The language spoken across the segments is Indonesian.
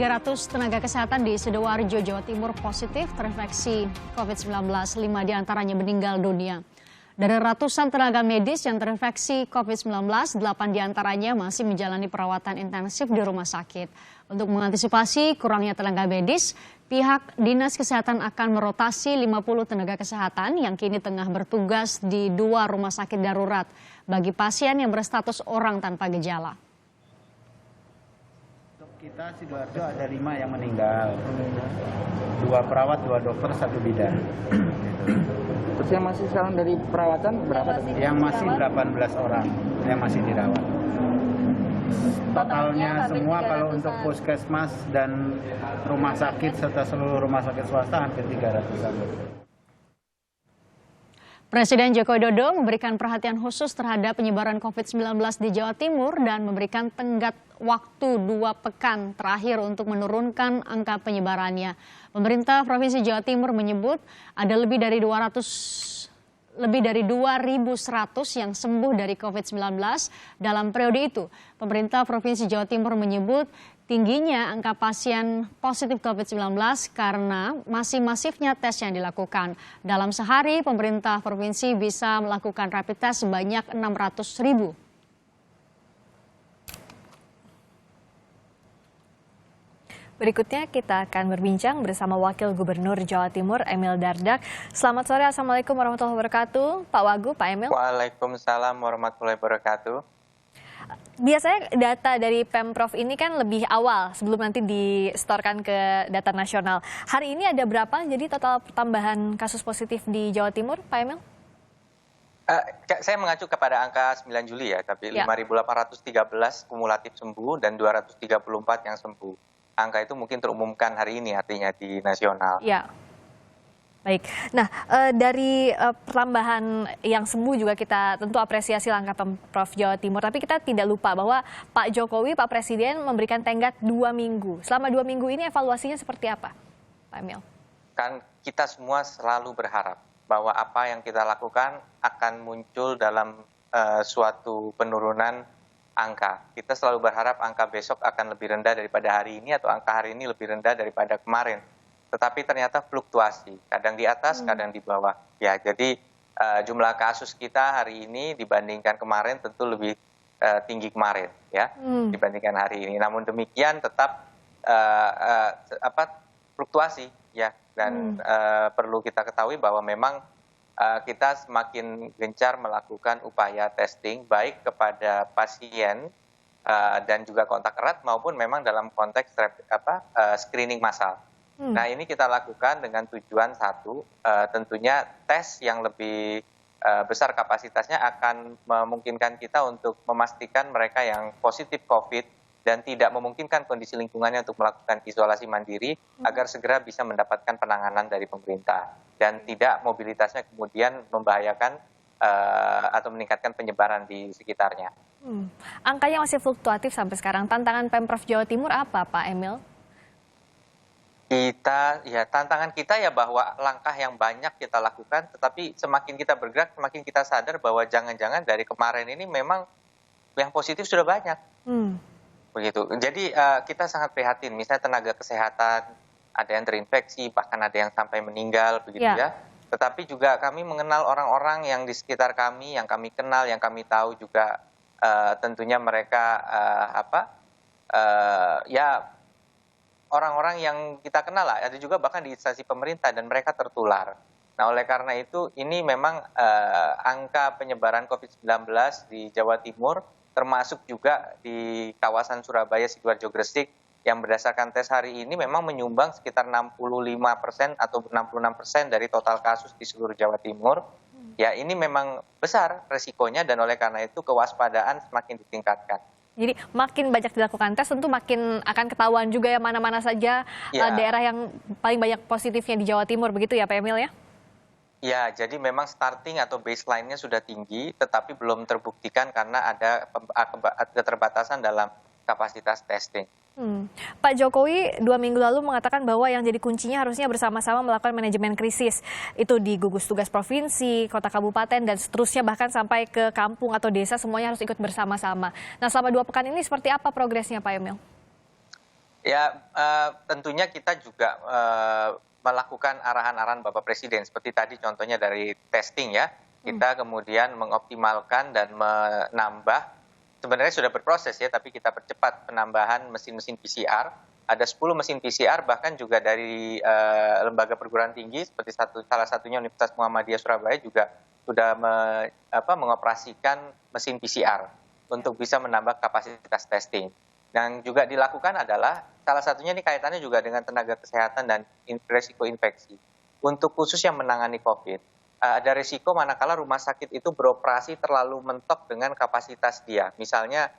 300 tenaga kesehatan di Sidoarjo, Jawa Timur positif terinfeksi COVID-19. 5 diantaranya meninggal dunia. Dari ratusan tenaga medis yang terinfeksi COVID-19, 8 diantaranya masih menjalani perawatan intensif di rumah sakit. Untuk mengantisipasi kurangnya tenaga medis, pihak Dinas Kesehatan akan merotasi 50 tenaga kesehatan yang kini tengah bertugas di 2 rumah sakit darurat bagi pasien yang berstatus orang tanpa gejala. Kita Sidoarjo ada 5 yang meninggal, 2 perawat, 2 dokter, 1 bidan. Terus yang masih sekarang dari perawatan berapa? Yang masih 18 orang yang masih dirawat. Totalnya semua kalau untuk puskesmas dan rumah sakit serta seluruh rumah sakit swasta hampir 300-an. Presiden Joko Widodo memberikan perhatian khusus terhadap penyebaran COVID-19 di Jawa Timur dan memberikan tenggat waktu 2 pekan terakhir untuk menurunkan angka penyebarannya. Pemerintah Provinsi Jawa Timur menyebut ada lebih dari 2.100 yang sembuh dari COVID-19 dalam periode itu. Pemerintah Provinsi Jawa Timur menyebut tingginya angka pasien positif COVID-19 karena masih masifnya tes yang dilakukan. Dalam sehari, pemerintah provinsi bisa melakukan rapid test sebanyak 600.000. Berikutnya kita akan berbincang bersama Wakil Gubernur Jawa Timur Emil Dardak. Selamat sore, Assalamualaikum warahmatullahi wabarakatuh. Pak Wagub, Pak Emil. Waalaikumsalam warahmatullahi wabarakatuh. Biasanya data dari Pemprov ini kan lebih awal sebelum nanti disetorkan ke data nasional. Hari ini ada berapa jadi total pertambahan kasus positif di Jawa Timur, Pak Emil? Saya mengacu kepada angka 9 Juli ya, tapi ya. 5.813 kumulatif sembuh dan 234 yang sembuh. Angka itu mungkin terumumkan hari ini artinya di nasional. Ya. Baik. Nah, dari pertambahan yang sembuh juga kita tentu apresiasi langkah Pemprov Jawa Timur. Tapi kita tidak lupa bahwa Pak Jokowi, Pak Presiden memberikan tenggat 2 minggu. Selama 2 minggu ini evaluasinya seperti apa, Pak Emil? Kan kita semua selalu berharap bahwa apa yang kita lakukan akan muncul dalam suatu penurunan angka. Kita selalu berharap angka besok akan lebih rendah daripada hari ini atau angka hari ini lebih rendah daripada kemarin. Tetapi ternyata fluktuasi, kadang di atas, kadang di bawah. Ya, jadi jumlah kasus kita hari ini dibandingkan kemarin tentu lebih tinggi kemarin, ya, dibandingkan hari ini. Namun demikian tetap fluktuasi, ya, dan perlu kita ketahui bahwa memang kita semakin gencar melakukan upaya testing baik kepada pasien dan juga kontak erat maupun memang dalam konteks screening massal. Nah, ini kita lakukan dengan tujuan satu, tentunya tes yang lebih besar kapasitasnya akan memungkinkan kita untuk memastikan mereka yang positif COVID dan tidak memungkinkan kondisi lingkungannya untuk melakukan isolasi mandiri agar segera bisa mendapatkan penanganan dari pemerintah dan tidak mobilitasnya kemudian membahayakan atau meningkatkan penyebaran di sekitarnya. Angkanya masih fluktuatif sampai sekarang. Tantangan Pemprov Jawa Timur apa, Pak Emil? Tantangan kita ya bahwa langkah yang banyak kita lakukan, tetapi semakin kita bergerak, semakin kita sadar bahwa jangan-jangan dari kemarin ini memang yang positif sudah banyak. Begitu. Jadi kita sangat prihatin, misalnya tenaga kesehatan, ada yang terinfeksi, bahkan ada yang sampai meninggal, begitu ya. Tetapi juga kami mengenal orang-orang yang di sekitar kami, yang kami kenal, yang kami tahu juga tentunya mereka orang-orang yang kita kenal lah, ada juga bahkan di instansi pemerintah dan mereka tertular. Nah, oleh karena itu ini memang angka penyebaran COVID-19 di Jawa Timur termasuk juga di kawasan Surabaya, Sidoarjo, Gresik yang berdasarkan tes hari ini memang menyumbang sekitar 65% atau 66% dari total kasus di seluruh Jawa Timur. Ya, ini memang besar resikonya dan oleh karena itu kewaspadaan semakin ditingkatkan. Jadi makin banyak dilakukan tes tentu makin akan ketahuan juga ya mana-mana saja daerah yang paling banyak positifnya di Jawa Timur, begitu ya Pak Emil ya? Ya, jadi memang starting atau baseline-nya sudah tinggi tetapi belum terbuktikan karena ada keterbatasan dalam kapasitas testing. Pak Jokowi 2 minggu lalu mengatakan bahwa yang jadi kuncinya harusnya bersama-sama melakukan manajemen krisis. Itu di gugus tugas provinsi, kota kabupaten, dan seterusnya bahkan sampai ke kampung atau desa semuanya harus ikut bersama-sama. Nah selama 2 pekan ini seperti apa progresnya Pak Emil? Ya, tentunya kita juga melakukan arahan-arahan Bapak Presiden, seperti tadi contohnya dari testing ya. Kita kemudian mengoptimalkan dan menambah, sebenarnya sudah berproses ya, tapi kita percepat penambahan mesin-mesin PCR. Ada 10 mesin PCR, bahkan juga dari lembaga perguruan tinggi, seperti salah satunya Universitas Muhammadiyah Surabaya juga sudah mengoperasikan mesin PCR untuk bisa menambah kapasitas testing. Dan juga dilakukan adalah, salah satunya ini kaitannya juga dengan tenaga kesehatan dan risiko infeksi. Untuk khusus yang menangani COVID, ada risiko manakala rumah sakit itu beroperasi terlalu mentok dengan kapasitas dia. Misalnya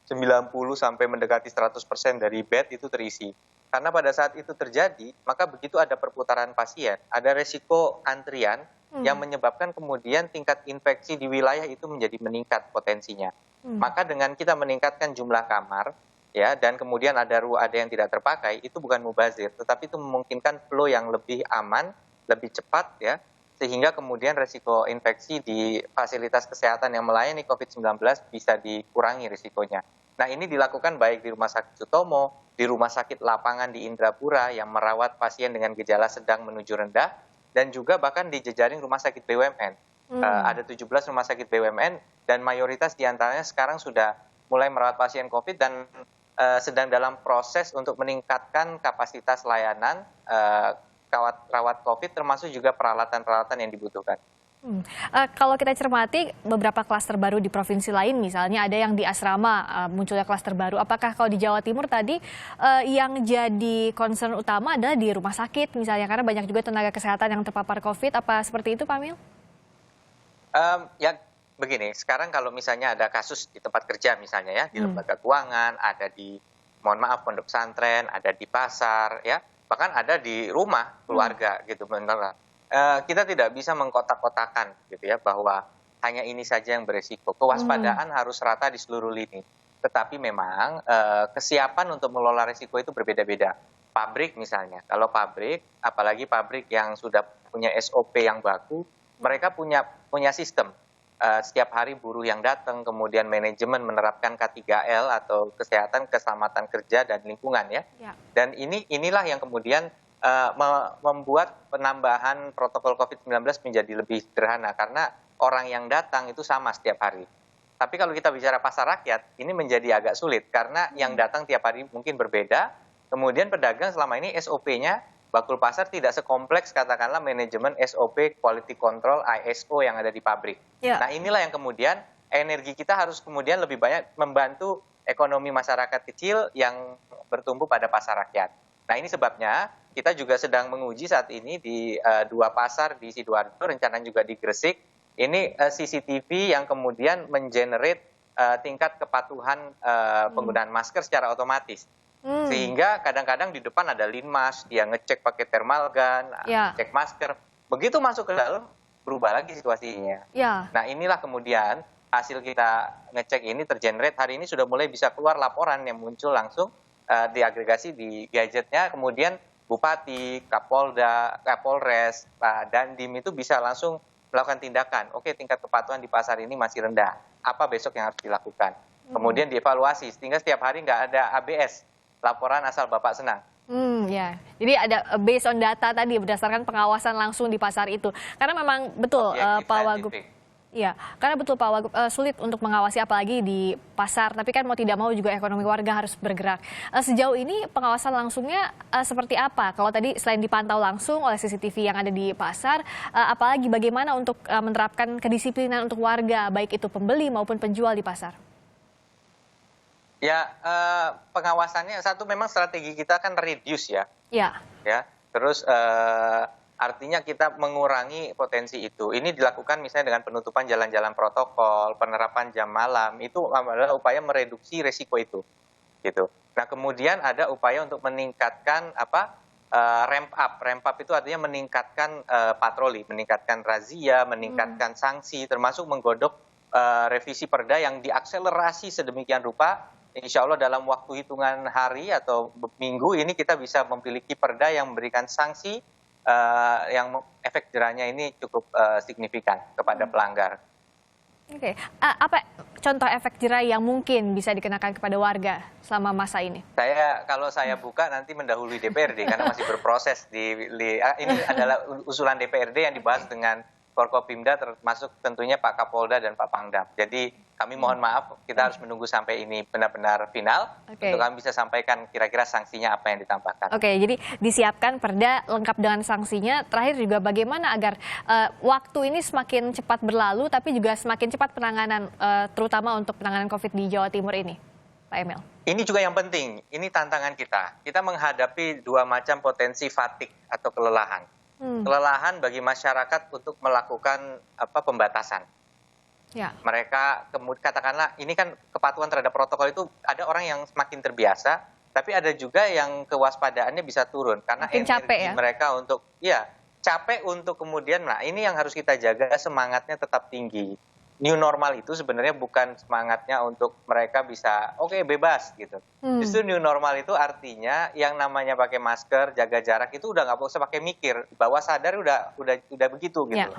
90 sampai mendekati 100% dari bed itu terisi. Karena pada saat itu terjadi, maka begitu ada perputaran pasien, ada risiko antrian yang menyebabkan kemudian tingkat infeksi di wilayah itu menjadi meningkat potensinya. Maka dengan kita meningkatkan jumlah kamar, ya, dan kemudian ada yang tidak terpakai, itu bukan mubazir, tetapi itu memungkinkan flow yang lebih aman, lebih cepat, ya, sehingga kemudian resiko infeksi di fasilitas kesehatan yang melayani COVID-19 bisa dikurangi risikonya. Nah, ini dilakukan baik di Rumah Sakit Sutomo, di Rumah Sakit Lapangan di Indrapura yang merawat pasien dengan gejala sedang menuju rendah, dan juga bahkan di jejaring Rumah Sakit BUMN. Ada 17 Rumah Sakit BUMN, dan mayoritas diantaranya sekarang sudah mulai merawat pasien COVID dan sedang dalam proses untuk meningkatkan kapasitas layanan rawat COVID, termasuk juga peralatan-peralatan yang dibutuhkan. Kalau kita cermati beberapa klaster baru di provinsi lain, misalnya ada yang di asrama munculnya klaster baru. Apakah kalau di Jawa Timur tadi yang jadi concern utama adalah di rumah sakit misalnya, karena banyak juga tenaga kesehatan yang terpapar COVID, apa seperti itu Pak Mil? Ya begini, sekarang kalau misalnya ada kasus di tempat kerja misalnya ya, di lembaga keuangan, ada di, mohon maaf, pondok pesantren, ada di pasar, ya, bahkan ada di rumah keluarga gitu, benar. Kita tidak bisa mengkotak-kotakan gitu ya, bahwa hanya ini saja yang beresiko. Kewaspadaan harus rata di seluruh lini. Tetapi memang kesiapan untuk mengelola risiko itu berbeda-beda. Pabrik misalnya, kalau pabrik, apalagi pabrik yang sudah punya SOP yang baku, mereka punya sistem. Setiap hari buruh yang datang, kemudian manajemen menerapkan K3L atau kesehatan, keselamatan kerja, dan lingkungan ya. Dan inilah yang kemudian membuat penambahan protokol COVID-19 menjadi lebih sederhana, karena orang yang datang itu sama setiap hari. Tapi kalau kita bicara pasar rakyat, ini menjadi agak sulit, karena yang datang tiap hari mungkin berbeda, kemudian pedagang selama ini SOP-nya, bakul pasar tidak sekompleks katakanlah manajemen SOP quality control ISO yang ada di pabrik. Nah, inilah yang kemudian energi kita harus kemudian lebih banyak membantu ekonomi masyarakat kecil yang bertumbuh pada pasar rakyat. Nah, ini sebabnya kita juga sedang menguji saat ini di 2 pasar di Sidoarjo, rencananya juga di Gresik. Ini CCTV yang kemudian mengenerate tingkat kepatuhan penggunaan masker secara otomatis. Sehingga kadang-kadang di depan ada linmas, dia ngecek pakai thermal gun, cek masker. Begitu masuk ke dalam, berubah lagi situasinya. Nah, inilah kemudian hasil kita ngecek ini tergenerate. Hari ini sudah mulai bisa keluar laporan yang muncul langsung diagregasi di gadgetnya. Kemudian Bupati, Kapolda, Kapolres, Dandim itu bisa langsung melakukan tindakan. Oke, tingkat kepatuhan di pasar ini masih rendah. Apa besok yang harus dilakukan? Kemudian dievaluasi, sehingga setiap hari nggak ada ABS. Laporan asal Bapak senang. Ya, jadi ada based on data tadi berdasarkan pengawasan langsung di pasar itu. Karena memang betul Pak Wagub. Iya, karena betul Pak Wagub sulit untuk mengawasi apalagi di pasar. Tapi kan mau tidak mau juga ekonomi warga harus bergerak. Sejauh ini pengawasan langsungnya seperti apa? Kalau tadi selain dipantau langsung oleh CCTV yang ada di pasar, apalagi bagaimana untuk menerapkan kedisiplinan untuk warga, baik itu pembeli maupun penjual di pasar? Ya, pengawasannya satu, memang strategi kita kan reduce ya. Ya. Terus artinya kita mengurangi potensi itu. Ini dilakukan misalnya dengan penutupan jalan-jalan protokol, penerapan jam malam, itu adalah upaya mereduksi resiko itu. Gitu. Nah, kemudian ada upaya untuk meningkatkan ramp up. Ramp up itu artinya meningkatkan patroli, meningkatkan razia, meningkatkan sanksi, termasuk menggodok revisi perda yang diakselerasi sedemikian rupa. Insya Allah dalam waktu hitungan hari atau minggu ini kita bisa memiliki perda yang memberikan sanksi yang efek jerahnya ini cukup signifikan kepada pelanggar. Oke, apa contoh efek jera yang mungkin bisa dikenakan kepada warga selama masa ini? Kalau saya buka nanti mendahului DPRD karena masih berproses ini adalah usulan DPRD yang dibahas dengan Forkopimda, termasuk tentunya Pak Kapolda dan Pak Pangdam. Jadi kami mohon maaf, kita harus menunggu sampai ini benar-benar final untuk kami bisa sampaikan kira-kira sanksinya apa yang ditambahkan. Oke, jadi disiapkan perda lengkap dengan sanksinya. Terakhir juga bagaimana agar waktu ini semakin cepat berlalu, tapi juga semakin cepat penanganan, terutama untuk penanganan COVID di Jawa Timur ini, Pak Emil? Ini juga yang penting, ini tantangan kita. Kita menghadapi dua macam potensi fatigue atau kelelahan. Kelelahan bagi masyarakat untuk melakukan pembatasan. Ya. Mereka katakanlah ini kan kepatuhan terhadap protokol itu ada orang yang semakin terbiasa, tapi ada juga yang kewaspadaannya bisa turun karena Mungkin capek ya? mereka untuk capek untuk kemudian, nah ini yang harus kita jaga, semangatnya tetap tinggi. New normal itu sebenarnya bukan semangatnya untuk mereka bisa bebas gitu. Justru new normal itu artinya yang namanya pakai masker, jaga jarak itu udah nggak usah pakai mikir, bahwa sadar udah begitu gitu.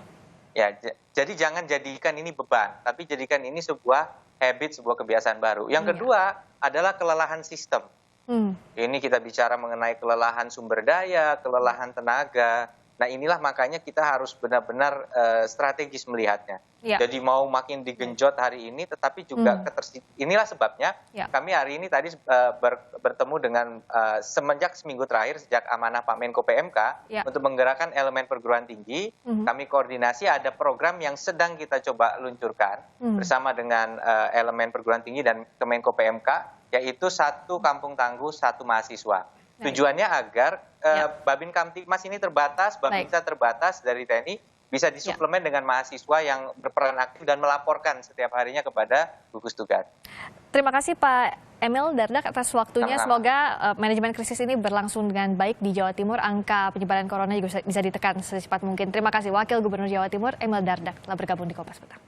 Ya, jadi jangan jadikan ini beban, tapi jadikan ini sebuah habit, sebuah kebiasaan baru. Yang kedua adalah kelelahan sistem. Ini kita bicara mengenai kelelahan sumber daya, kelelahan tenaga. Nah inilah makanya kita harus benar-benar strategis melihatnya. Jadi mau makin digenjot hari ini, tetapi juga inilah sebabnya kami hari ini tadi bertemu dengan semenjak seminggu terakhir sejak amanah Pak Menko PMK untuk menggerakkan elemen perguruan tinggi. Kami koordinasi, ada program yang sedang kita coba luncurkan bersama dengan elemen perguruan tinggi dan Kemenko PMK, yaitu 1 kampung tangguh 1 mahasiswa. Tujuannya agar Babin Kamtibmas ini terbatas, Babinsa terbatas dari TNI, bisa disuplemen dengan mahasiswa yang berperan aktif dan melaporkan setiap harinya kepada gugus tugas. Terima kasih Pak Emil Dardak atas waktunya. Sama-sama. Semoga manajemen krisis ini berlangsung dengan baik di Jawa Timur. Angka penyebaran corona juga bisa ditekan secepat mungkin. Terima kasih Wakil Gubernur Jawa Timur Emil Dardak telah bergabung di Kompas Petang.